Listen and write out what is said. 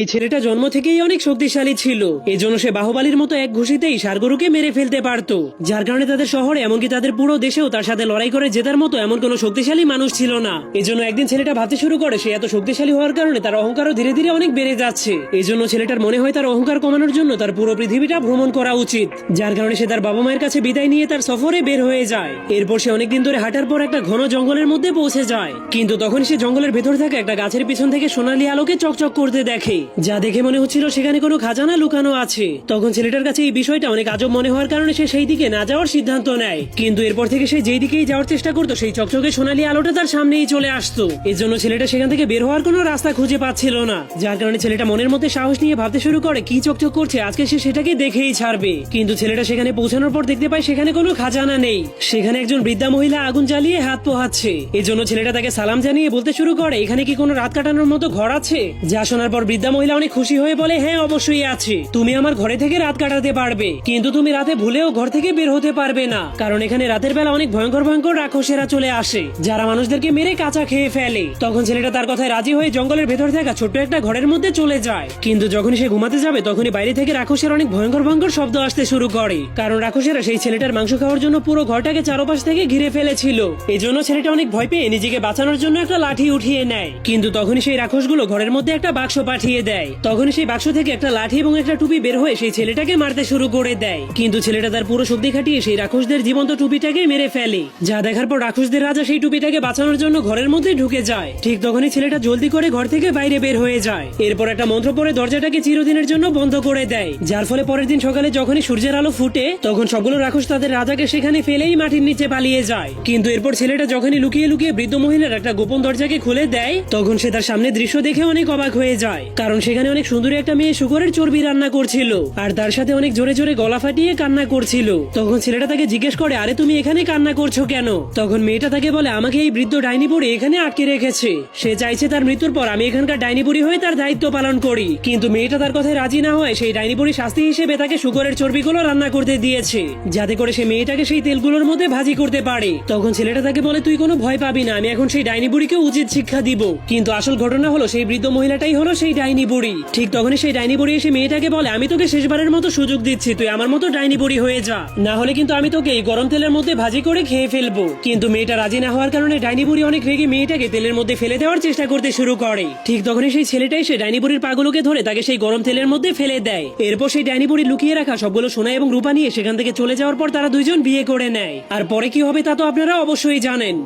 এই ছেলেটা জন্ম থেকেই অনেক শক্তিশালী ছিল, এজন্য সে বাহুবালির মতো এক ঘুষিতেই ষাঁড়গরুকে মেরে ফেলতে পারত, যার কারণে তাদের শহরে এমনকি তাদের পুরো দেশেও তার সাথে লড়াই করে জেতার মতো এমন কোনো শক্তিশালী মানুষ ছিল না। এজন্য একদিন ছেলেটা ভাবতে শুরু করে সে এত শক্তিশালী হওয়ার কারণে তার অহংকারও ধীরে ধীরে অনেক বেড়ে যাচ্ছে। এজন্য ছেলেটার মনে হয় তার অহংকার কমানোর জন্য তার পুরো পৃথিবীটা ভ্রমণ করা উচিত, যার কারণে সে তার বাবা মায়ের কাছে বিদায় নিয়ে তার সফরে বের হয়ে যায়। এরপর সে অনেকদিন ধরে হাঁটার পর একটা ঘন জঙ্গলের মধ্যে পৌঁছে যায়, কিন্তু তখন সে জঙ্গলের ভেতর থাকা একটা গাছের পিছন থেকে সোনালী আলোকে চকচক করতে দেখে, যা দেখে মনে হচ্ছিল সেখানে কোনো খাজানা লুকানো আছে। তখন ছেলেটার কাছে এই বিষয়টা অনেক আজব মনে হওয়ার কারণে সে সেই দিকে না যাওয়ার সিদ্ধান্ত নেয়, কিন্তু এরপর থেকে সে যেই দিকেই যাওয়ার চেষ্টা করতো সেই চকচকে সোনালী আলোটা তার সামনেই চলে আসতো। এর জন্য ছেলেটা সেখান থেকে বের হওয়ার কোনো রাস্তা খুঁজে পাচ্ছিল না, যার কারণে ছেলেটা মনের মধ্যে সাহস নিয়ে ভাবতে শুরু করে কি চকচক করছে, আজকে সে সেটাকে দেখেই ছাড়বে। কিন্তু ছেলেটা সেখানে পৌঁছানোর পর দেখতে পায় সেখানে কোনো খাজানা নেই, সেখানে একজন বৃদ্ধা মহিলা আগুন জ্বালিয়ে হাত পোহাচ্ছে। এর জন্য ছেলেটা তাকে সালাম জানিয়ে বলতে শুরু করে এখানে কি কোনো রাত কাটানোর মতো ঘর আছে। যা শোনার পর বৃদ্ধা মহিলা অনেক খুশি হয়ে বলে হ্যাঁ অবশ্যই আছে, তুমি আমার ঘরে থেকে রাত কাটাতে পারবে, কিন্তু তুমি রাতে ভুলেও ঘর থেকে বের হতে পারবে না, কারণ এখানে রাতের বেলা অনেক ভয়ঙ্কর ভয়ঙ্কর রাক্ষসেরা চলে আসে যারা মানুষদেরকে মেরে কাঁচা খেয়ে ফেলে। তখন ছেলেটা তার কথায় রাজি হয়ে জঙ্গলের ভেতর থাকা ছোট্ট একটা ঘরের মধ্যে চলে যায়, কিন্তু যখনই সে ঘুমাতে যাবে তখনই বাইরে থেকে রাক্ষসের অনেক ভয়ঙ্কর ভয়ঙ্কর শব্দ আসতে শুরু করে, কারণ রাক্ষসেরা সেই ছেলেটার মাংস খাওয়ার জন্য পুরো ঘরটাকে চারপাশ থেকে ঘিরে ফেলেছিল। এজন্য ছেলেটা অনেক ভয় পেয়ে নিজেকে বাঁচানোর জন্য একটা লাঠি উঠিয়ে নেয়, কিন্তু তখনই সেই রাক্ষসগুলো ঘরের মধ্যে একটা বাক্স পাঠিয়ে দেয়। তখনই সেই বাক্স থেকে একটা লাঠি এবং একটা টুপি বের হয়ে সেই ছেলেটাকে মারতে শুরু করে দেয়, কিন্তু ছেলেটা তার পুরো শক্তি খাটিয়ে সেই রাক্ষসদের জীবন্ত টুপিটাকে মেরে ফেলে, যা দেখার পর রাক্ষসদের রাজা সেই টুপিটাকে বাঁচানোর জন্য ঘরের মধ্যে ঢুকে যায়। ঠিক তখনই ছেলেটা জলদি করে ঘর থেকে বাইরে বের হয়ে যায়, এরপর একটা মন্ত্র পড়ে দরজাটাকে চিরদিনের জন্য বন্ধ করে দেয়, যার ফলে পরের দিন সকালে যখনই সূর্যের আলো ফুটে তখন সবগুলো রাক্ষস তাদের রাজাকে সেখানে ফেলেই মাটির নিচে পালিয়ে যায়। কিন্তু এরপর ছেলেটা যখনই লুকিয়ে লুকিয়ে বৃদ্ধ মহিলার একটা গোপন দরজাকে খুলে দেয় তখন সে তার সামনে দৃশ্য দেখে অনেক অবাক হয়ে যায়, কারণ সেখানে অনেক সুন্দরী একটা মেয়ে শুকরের চর্বি রান্না করছিল আর তার সাথে অনেক জোরে জোরে গলা ফাটিয়ে কান্না করছিল। তখন ছেলেটা তাকে জিজ্ঞেস করে আরে তুমি এখানে কান্না করছো কেন। তখন মেয়েটা তাকে বলে আমাকে এই বৃদ্ধ ডাইনি বুড়ি এখানে আটকে রেখেছে, সে চাইছে তার মৃত্যুর পর আমি এখানকার ডাইনি বুড়ি হয়ে তার দায়িত্ব পালন করি। কিন্তু মেয়েটা তার কথায় রাজি না হয় সেই ডাইনি বুড়ি শাস্তি হিসেবে তাকে শুকরের চর্বিগুলো রান্না করতে দিয়েছে, যাতে করে সে মেয়েটাকে সেই তেলগুলোর মধ্যে ভাজি করতে পারে। তখন ছেলেটা তাকে বলে তুই কোনো ভয় পাবি না, আমি এখন সেই ডাইনি বুড়িকে উচিত শিক্ষা দিব। কিন্তু আসল ঘটনা হলো সেই বৃদ্ধ মহিলাটাই হলো সেই ডাইনি বুড়ি। ঠিক তখনই সেই ডাইনি বুড়ি এসে মেয়েটাকে বলে আমি তোকে শেষবারের মতো সুযোগ দিচ্ছি, তুই আমার মতো ডাইনি বুড়ি হয়ে যা, না হলে কিন্তু আমি তোকে এই গরম তেলের মধ্যে ভাজি করে খেয়ে ফেলবো। কিন্তু মেয়েটা রাজি না হওয়ার কারণে ডাইনি বুড়ি অনেক রেগে মেয়েটাকে তেলের মধ্যে ফেলে দেওয়ার চেষ্টা করতে শুরু করে। ঠিক তখনই সেই ছেলেটাই সে ডাইনি বুড়ির পাগুলোকে ধরে তাকে সেই গরম তেলের মধ্যে ফেলে দেয়। এরপর সেই ডাইনি বুড়ি লুকিয়ে রাখা সবগুলো সোনা এবং রূপা নিয়ে সেখান থেকে চলে যাওয়ার পর তারা দুইজন বিয়ে করে নেয়। আর পরে কি হবে তা তো আপনারা অবশ্যই জানেন।